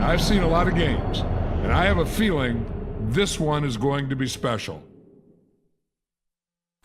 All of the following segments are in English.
I've seen a lot of games, and I have a feeling this one is going to be special.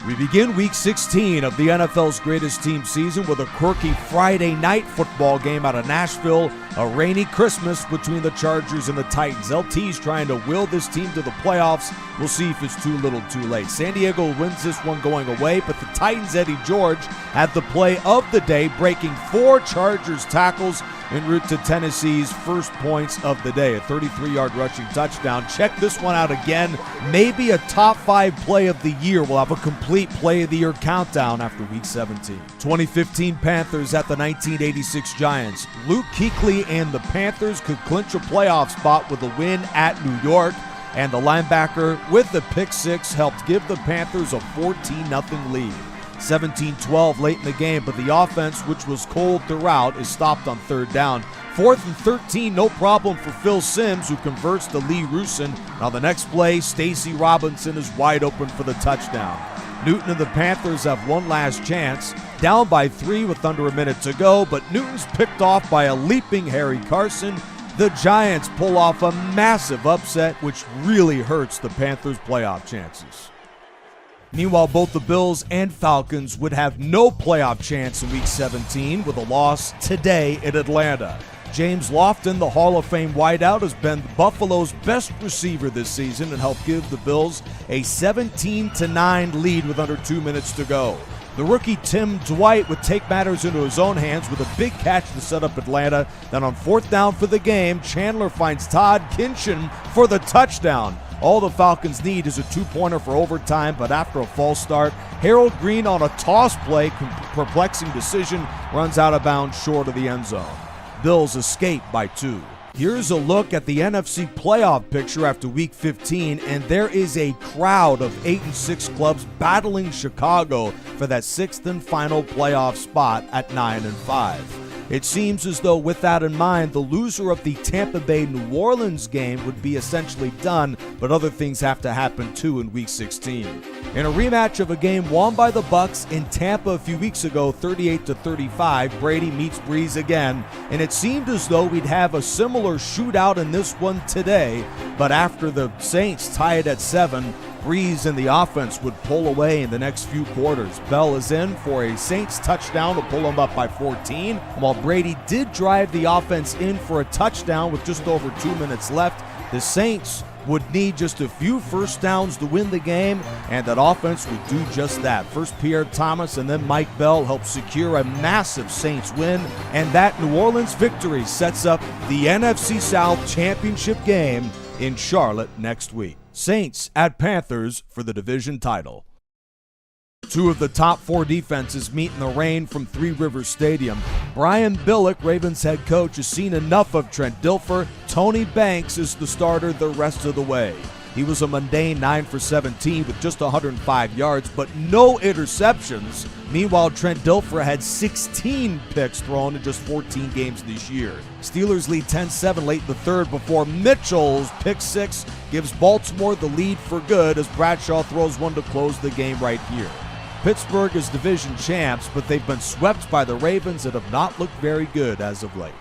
We begin Week 16 of the NFL's greatest team season with a quirky Friday night football game out of Nashville, a rainy Christmas between the Chargers and the Titans. LT's trying to will this team to the playoffs. We'll see if it's too little too late. San Diego wins this one going away, but the Titans' Eddie George had the play of the day, breaking 4 Chargers tackles en route to Tennessee's first points of the day, a 33-yard rushing touchdown. Check this one out again. Maybe a top 5 play of the year. We'll have a complete play of the year countdown after Week 17. 2015 Panthers at the 1986 Giants. Luke Kuechly and the Panthers could clinch a playoff spot with a win at New York, and the linebacker with the pick six helped give the Panthers a 14-0 lead. 17-12 late in the game, but the offense, which was cold throughout, is stopped on third down. 4th and 13, no problem for Phil Simms, who converts to Lee Rusin. Now the next play, Stacey Robinson is wide open for the touchdown. Newton and the Panthers have one last chance, down by 3 with under a minute to go, but Newton's picked off by a leaping Harry Carson. The Giants pull off a massive upset, which really hurts the Panthers' playoff chances. Meanwhile, both the Bills and Falcons would have no playoff chance in Week 17 with a loss today in Atlanta. James Lofton, the Hall of Fame wideout, has been Buffalo's best receiver this season and helped give the Bills a 17-9 lead with under 2 minutes to go. The rookie Tim Dwight would take matters into his own hands with a big catch to set up Atlanta. Then on 4th down for the game, Chandler finds Todd Kinchin for the touchdown. All the Falcons need is a 2-pointer for overtime, but after a false start, Harold Green on a toss play, perplexing decision, runs out of bounds short of the end zone. Bills escape by 2. Here's a look at the NFC playoff picture after Week 15, and there is a crowd of 8-6 clubs battling Chicago for that 6th and final playoff spot at 9-5. It seems as though with that in mind, the loser of the Tampa Bay-New Orleans game would be essentially done, but other things have to happen too in Week 16. In a rematch of a game won by the Bucs in Tampa a few weeks ago, 38-35, Brady meets Breeze again, and it seemed as though we'd have a similar shootout in this one today, but after the Saints tie it at 7, Breeze and the offense would pull away in the next few quarters. Bell is in for a Saints touchdown to pull them up by 14, while Brady did drive the offense in for a touchdown with just over 2 minutes left. The Saints would need just a few first downs to win the game, and that offense would do just that. First Pierre Thomas and then Mike Bell helped secure a massive Saints win, and that New Orleans victory sets up the NFC South championship game in Charlotte next week. Saints at Panthers for the division title. 2 of the top 4 defenses meet in the rain from Three Rivers Stadium. Brian Billick, Ravens head coach, has seen enough of Trent Dilfer. Tony Banks is the starter the rest of the way. He was a mundane 9 for 17 with just 105 yards, but no interceptions. Meanwhile, Trent Dilfer had 16 picks thrown in just 14 games this year. Steelers lead 10-7 late in the third before Mitchell's pick 6 gives Baltimore the lead for good as Bradshaw throws one to close the game right here. Pittsburgh is division champs, but they've been swept by the Ravens that have not looked very good as of late.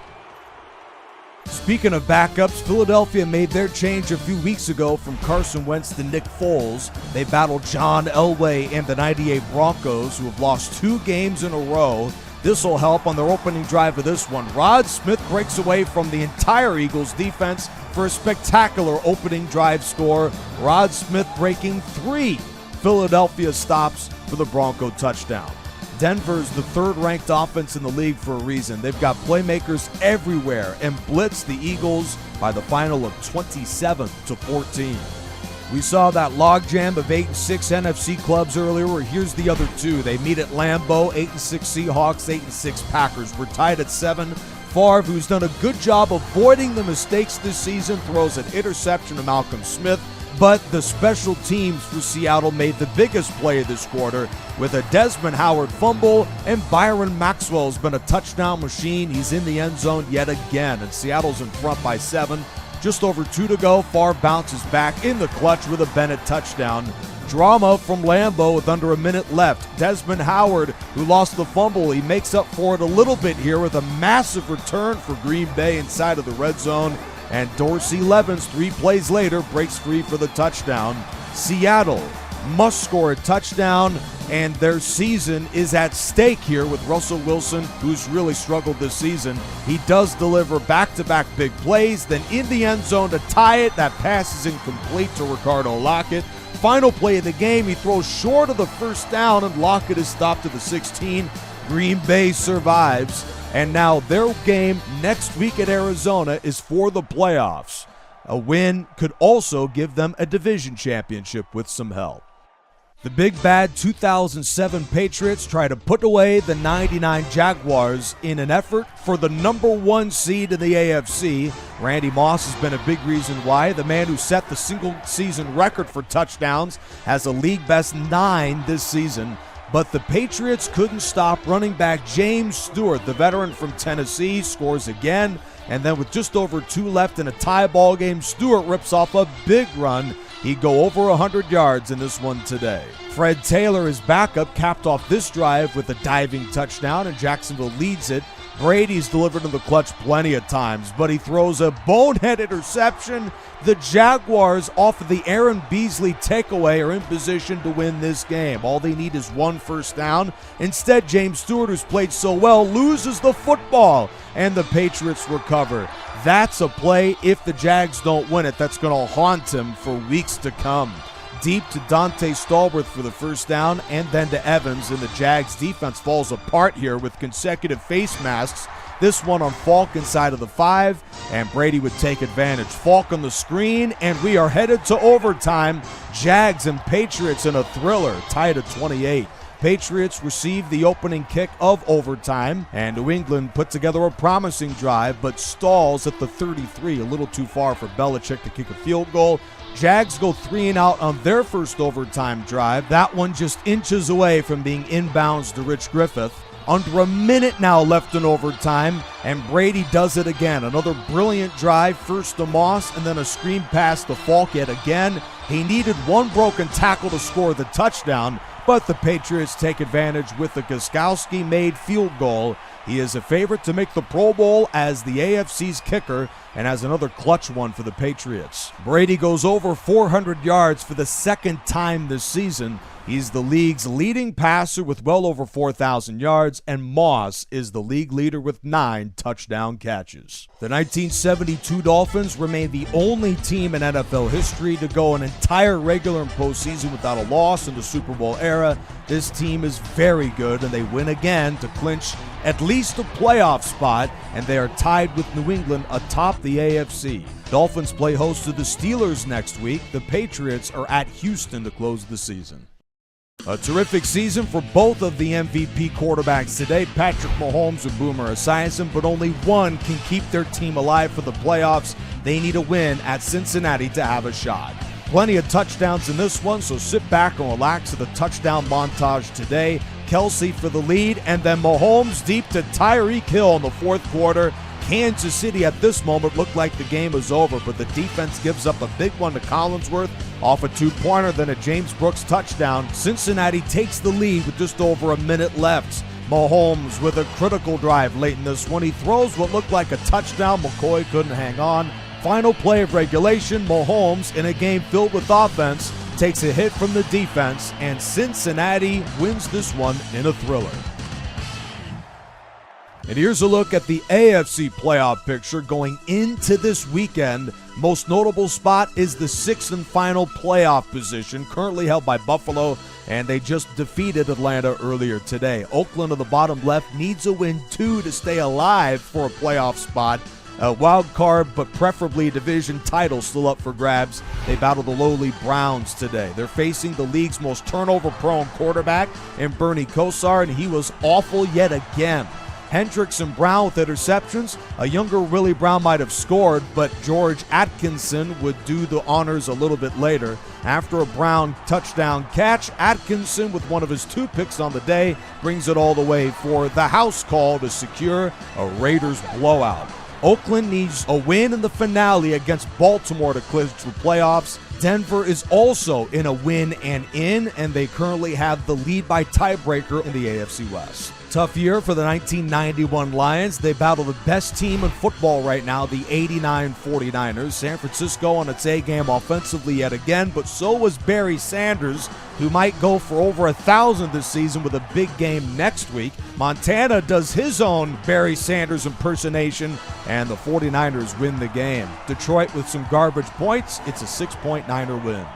Speaking of backups, Philadelphia made their change a few weeks ago from Carson Wentz to Nick Foles. They battled John Elway and the '98 Broncos, who have lost 2 games in a row. This will help on their opening drive of this one. Rod Smith breaks away from the entire Eagles defense for a spectacular opening drive score. Rod Smith breaking 3 Philadelphia stops for the Bronco touchdown. Denver's the 3rd-ranked offense in the league for a reason. They've got playmakers everywhere and blitzed the Eagles by the final of 27-14. We saw that logjam of 8-6 NFC clubs earlier, where here's the other 2. They meet at Lambeau, 8-6 Seahawks, 8-6 Packers. We're tied at 7. Favre, who's done a good job avoiding the mistakes this season, throws an interception to Malcolm Smith. But the special teams for Seattle made the biggest play of this quarter with a Desmond Howard fumble, and Byron Maxwell's been a touchdown machine. He's in the end zone yet again, and Seattle's in front by 7. Just over 2 to go. Favre bounces back in the clutch with a Bennett touchdown. Drama from Lambeau with under a minute left. Desmond Howard, who lost the fumble, he makes up for it a little bit here with a massive return for Green Bay inside of the red zone. and Dorsey Levens 3 plays later breaks free for the touchdown. Seattle must score a touchdown, and their season is at stake here with Russell Wilson, who's really struggled this season. He does deliver back-to-back big plays, then in the end zone to tie it. That pass is incomplete to Ricardo Lockett. Final play of the game, he throws short of the first down, and Lockett is stopped to the 16. Green Bay survives, and now their game next week at Arizona is for the playoffs. A win could also give them a division championship with some help. The big bad 2007 Patriots try to put away the 99 Jaguars in an effort for the number 1 seed in the AFC. Randy Moss has been a big reason why. The man who set the single-season record for touchdowns has a league-best 9 this season. But the Patriots couldn't stop running back James Stewart, the veteran from Tennessee, scores again. And then with just over 2 left in a tie ball game, Stewart rips off a big run. He'd go over 100 yards in this one today. Fred Taylor, his backup, capped off this drive with a diving touchdown, and Jacksonville leads it. Brady's delivered in the clutch plenty of times, but he throws a bonehead interception. The Jaguars, off of the Aaron Beasley takeaway, are in position to win this game. All they need is 1 first down. Instead, James Stewart, who's played so well, loses the football, and the Patriots recover. That's a play, if the Jags don't win it, that's going to haunt him for weeks to come. Deep to Dante Stallworth for the first down, and then to Evans, and the Jags defense falls apart here with consecutive face masks. This one on Falk inside of the 5, and Brady would take advantage. Falk on the screen, and we are headed to overtime. Jags and Patriots in a thriller, tied at 28. Patriots receive the opening kick of overtime, and New England put together a promising drive, but stalls at the 33, a little too far for Belichick to kick a field goal. Jags go 3 and out on their first overtime drive. That one just inches away from being inbounds to Rich Griffith. Under a minute now left in overtime, and Brady does it again. Another brilliant drive, first to Moss, and then a screen pass to Falk yet again. He needed 1 broken tackle to score the touchdown, but the Patriots take advantage with the Gostkowski-made field goal. He is a favorite to make the Pro Bowl as the AFC's kicker, and has another clutch one for the Patriots. Brady goes over 400 yards for the second time this season. He's the league's leading passer with well over 4,000 yards, and Moss is the league leader with 9 touchdown catches. The 1972 Dolphins remain the only team in NFL history to go an entire regular and postseason without a loss in the Super Bowl era. This team is very good, and they win again to clinch at least a playoff spot, and they are tied with New England atop the AFC. Dolphins play host to the Steelers next week. The Patriots are at Houston to close the season. A terrific season for both of the MVP quarterbacks today, Patrick Mahomes and Boomer Esiason, but only one can keep their team alive for the playoffs. They need a win at Cincinnati to have a shot. Plenty of touchdowns in this one, so sit back and relax to the touchdown montage today. Kelsey for the lead, and then Mahomes deep to Tyreek Hill in the fourth quarter. Kansas City at this moment looked like the game was over, but the defense gives up a big one to Collinsworth off a 2-pointer, then a James Brooks touchdown. Cincinnati takes the lead with just over a minute left. Mahomes with a critical drive late in this one. He throws what looked like a touchdown. McCoy couldn't hang on. Final play of regulation, Mahomes, in a game filled with offense, takes a hit from the defense, and Cincinnati wins this one in a thriller. And here's a look at the AFC playoff picture going into this weekend. Most notable spot is the 6th and final playoff position, currently held by Buffalo, and they just defeated Atlanta earlier today. Oakland on the bottom left needs a win 2 to stay alive for a playoff spot. A wild card, but preferably a division title still up for grabs. They battle the lowly Browns today. They're facing the league's most turnover-prone quarterback in Bernie Kosar, and he was awful yet again. Hendricks and Brown with interceptions. A younger Willie Brown might have scored, but George Atkinson would do the honors a little bit later. After a Brown touchdown catch, Atkinson, with one of his 2 picks on the day, brings it all the way for the house call to secure a Raiders blowout. Oakland needs a win in the finale against Baltimore to clinch the playoffs. Denver is also in a win and in, and they currently have the lead by tiebreaker in the AFC West. Tough year for the 1991 Lions. They battle the best team in football right now, the 89 49ers. San Francisco on its A-game offensively yet again, but so was Barry Sanders, who might go for over 1,000 this season with a big game next week. Montana does his own Barry Sanders impersonation, and the 49ers win the game. Detroit with some garbage points. It's a 6-point Niner win.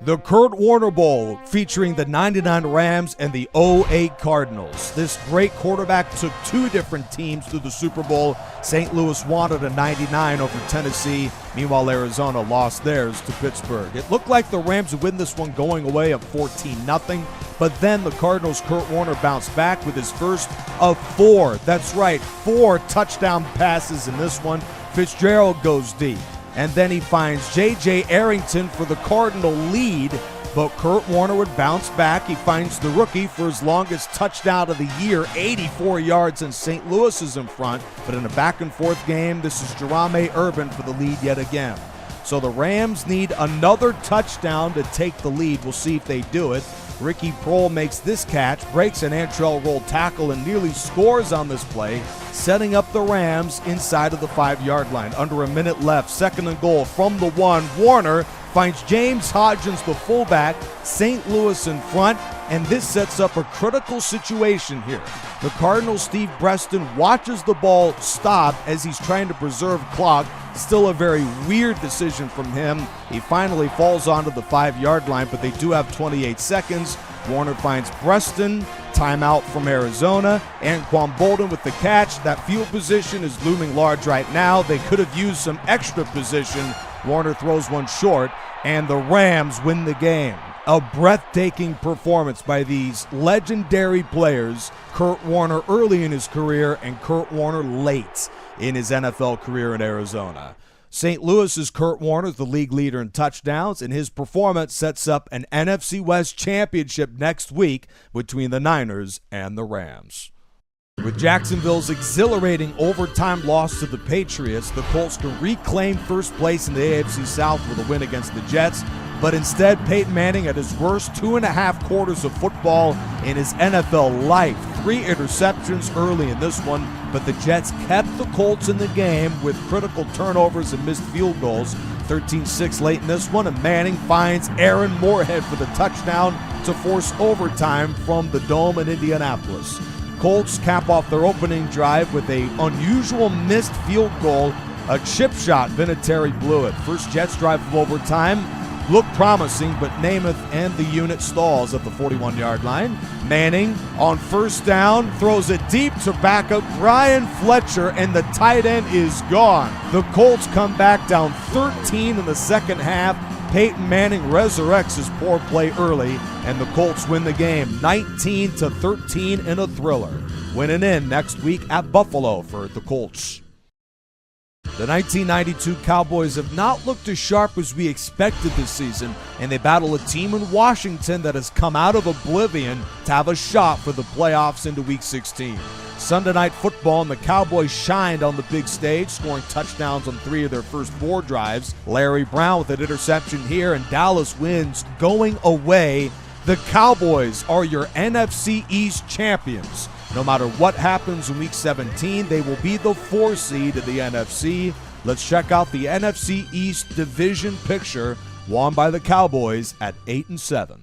The Kurt Warner Bowl featuring the 99 Rams and the 08 Cardinals. This great quarterback took two different teams to the Super Bowl. St. Louis wanted a 99 over Tennessee. Meanwhile, Arizona lost theirs to Pittsburgh. It looked like the Rams would win this one going away at 14-0, but then the Cardinals' Kurt Warner bounced back with his first of four. That's right, 4 touchdown passes in this one. Fitzgerald goes deep. And then he finds J.J. Arrington for the Cardinal lead, but Kurt Warner would bounce back. He finds the rookie for his longest touchdown of the year, 84 yards, and St. Louis is in front. But in a back-and-forth game, this is Jerome Urban for the lead yet again. So the Rams need another touchdown to take the lead. We'll see if they do it. Ricky Prohl makes this catch, breaks an Antrell Roll tackle, and nearly scores on this play, setting up the Rams inside of the 5-yard line. Under a minute left, 2nd and goal from the 1. Warner finds James Hodgins, the fullback, St. Louis in front, and this sets up a critical situation here. The Cardinals' Steve Breston watches the ball stop as he's trying to preserve clock. Still a very weird decision from him. He finally falls onto the 5-yard line, but they do have 28 seconds. Warner finds Breston, timeout from Arizona, and Anquan Bolden with the catch. That field position is looming large right now. They could have used some extra position. Warner throws one short, and the Rams win the game. A breathtaking performance by these legendary players, Kurt Warner early in his career and Kurt Warner late in his NFL career in Arizona. St. Louis's Kurt Warner is the league leader in touchdowns, and his performance sets up an NFC West championship next week between the Niners and the Rams. With Jacksonville's exhilarating overtime loss to the Patriots, the Colts can reclaim first place in the AFC South with a win against the Jets. But instead, Peyton Manning at his worst 2.5 quarters of football in his NFL life. 3 interceptions early in this one, but the Jets kept the Colts in the game with critical turnovers and missed field goals. 13-6 late in this one, and Manning finds Aaron Moorhead for the touchdown to force overtime from the Dome in Indianapolis. Colts cap off their opening drive with an unusual missed field goal, a chip shot. Vinatieri blew it. First Jets drive of overtime looked promising, but Namath and the unit stalls at the 41-yard line. Manning on first down throws it deep to backup Brian Fletcher, and the tight end is gone. The Colts come back down 13 in the second half. Peyton Manning resurrects his poor play early, and the Colts win the game 19-13 in a thriller. Winning in next week at Buffalo for the Colts. The 1992 Cowboys have not looked as sharp as we expected this season, and they battle a team in Washington that has come out of oblivion to have a shot for the playoffs into Week 16. Sunday Night Football, and the Cowboys shined on the big stage, scoring touchdowns on 3 of their first 4 drives. Larry Brown with an interception here, and Dallas wins going away. The Cowboys are your NFC East champions. No matter what happens in Week 17, they will be the 4 seed in the NFC. Let's check out the NFC East division picture, won by the Cowboys at 8-7.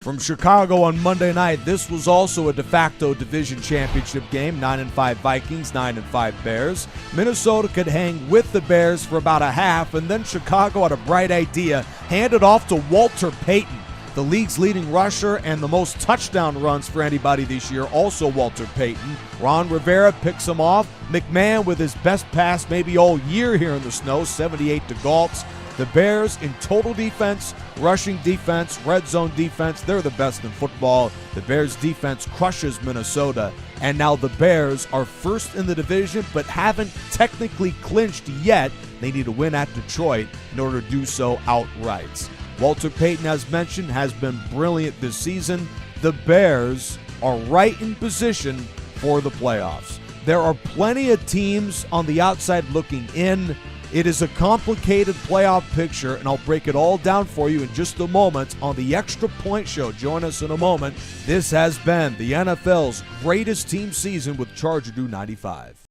From Chicago on Monday night, this was also a de facto division championship game. 9-5 Vikings, 9-5 Bears. Minnesota could hang with the Bears for about a half, and then Chicago had a bright idea, handed off to Walter Payton, the league's leading rusher and the most touchdown runs for anybody this year, also Walter Payton. Ron Rivera picks him off. McMahon with his best pass maybe all year here in the snow, 78 to Galtz. The Bears in total defense, rushing defense, red zone defense, they're the best in football. The Bears defense crushes Minnesota, and now the Bears are first in the division but haven't technically clinched yet. They need to win at Detroit in order to do so outright. Walter Payton, as mentioned, has been brilliant this season. The Bears are right in position for the playoffs. There are plenty of teams on the outside looking in. It is a complicated playoff picture, and I'll break it all down for you in just a moment on the Extra Point Show. Join us in a moment. This has been the NFL's greatest team season with Charger Do 95.